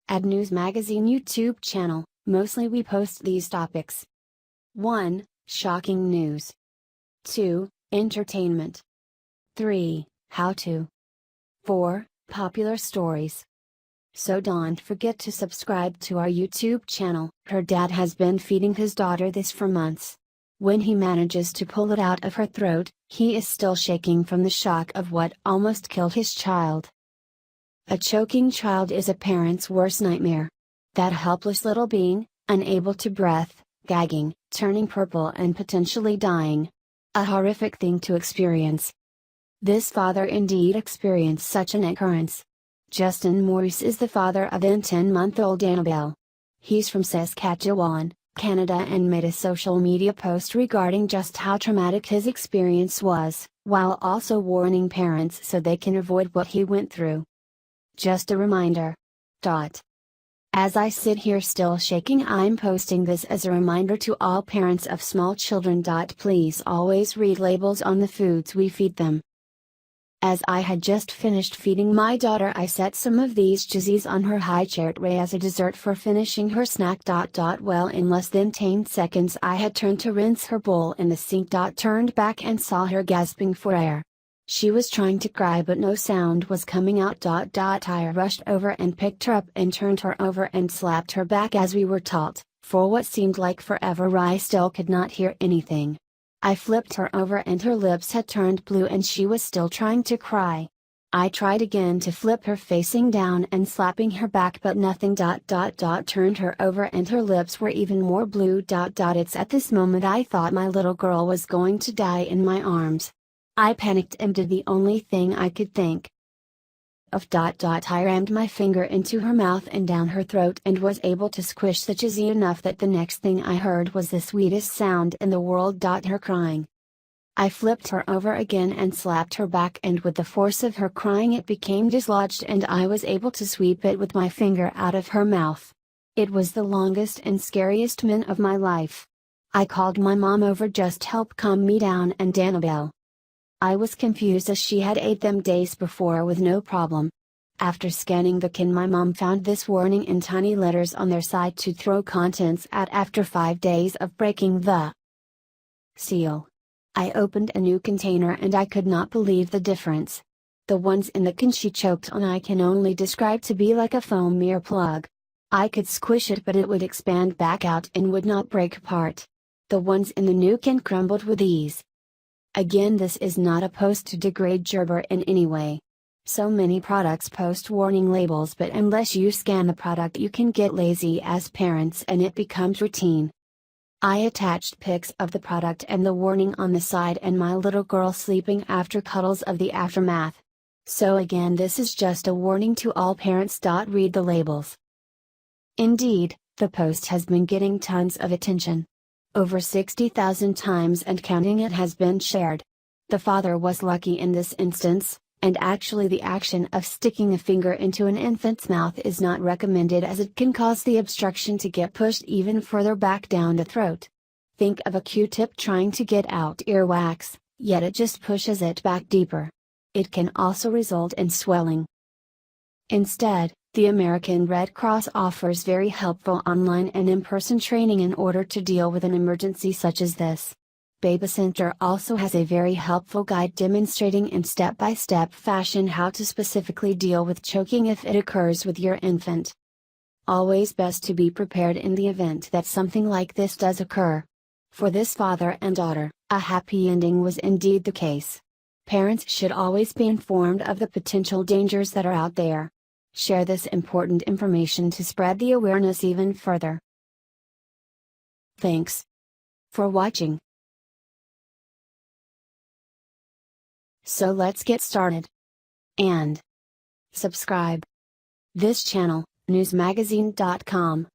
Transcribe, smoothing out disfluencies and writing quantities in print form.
Add News Magazine YouTube channel, mostly we post these topics. 1. Shocking news. 2. Entertainment. 3. How to. 4. Popular stories. So don't forget to subscribe to our YouTube channel. Her dad has been feeding his daughter this for months. When he manages to pull it out of her throat, he is still shaking from the shock of what almost killed his child. A choking child is a parent's worst nightmare. That helpless little being, unable to breathe, gagging, turning purple and potentially dying. A horrific thing to experience. This father indeed experienced such an occurrence. Justin Maurice is the father of then 10-month-old Annabelle. He's from Saskatchewan, Canada, and made a social media post regarding just how traumatic his experience was, while also warning parents so they can avoid what he went through. Just a reminder. As I sit here still shaking, I'm posting this as a reminder to all parents of small children. Please always read labels on the foods we feed them. As I had just finished feeding my daughter, I set some of these cheesies on her high chair tray as a dessert for finishing her snack. Well, in less than 10 seconds I had turned to rinse her bowl in the sink. Turned back and saw her gasping for air. She was trying to cry but no sound was coming out. I rushed over and picked her up and turned her over and slapped her back as we were taught. For what seemed like forever I still could not hear anything. I flipped her over and her lips had turned blue and she was still trying to cry. I tried again to flip her facing down and slapping her back but nothing. Turned her over and her lips were even more blue. It's at this moment I thought my little girl was going to die in my arms. I panicked and did the only thing I could think of. I rammed my finger into her mouth and down her throat and was able to squish the cheesy enough that the next thing I heard was the sweetest sound in the world. Her crying. I flipped her over again and slapped her back, and with the force of her crying it became dislodged and I was able to sweep it with my finger out of her mouth. It was the longest and scariest minute of my life. I called my mom over just help calm me down and Annabelle. I was confused as she had ate them days before with no problem. After scanning the can, my mom found this warning in tiny letters on their side to throw contents at after 5 days of breaking the seal. I opened a new container and I could not believe the difference. The ones in the can she choked on I can only describe to be like a foam mirror plug. I could squish it but it would expand back out and would not break apart. The ones in the new can crumbled with ease. Again, this is not a post to degrade Gerber in any way. So many products post warning labels, but unless you scan the product you can get lazy as parents and it becomes routine. I attached pics of the product and the warning on the side and my little girl sleeping after cuddles of the aftermath. So again, this is just a warning to all parents. Read the labels. Indeed, the post has been getting tons of attention. Over 60,000 times and counting it has been shared. The father was lucky in this instance, and actually the action of sticking a finger into an infant's mouth is not recommended as it can cause the obstruction to get pushed even further back down the throat. Think of a Q-tip trying to get out earwax, yet it just pushes it back deeper. It can also result in swelling. Instead, the American Red Cross offers very helpful online and in-person training in order to deal with an emergency such as this. Baby Center also has a very helpful guide demonstrating in step-by-step fashion how to specifically deal with choking if it occurs with your infant. Always best to be prepared in the event that something like this does occur. For this father and daughter, a happy ending was indeed the case. Parents should always be informed of the potential dangers that are out there. Share this important information to spread the awareness even further. Thanks for watching. So let's get started. And subscribe this channel, newsmagazine.com.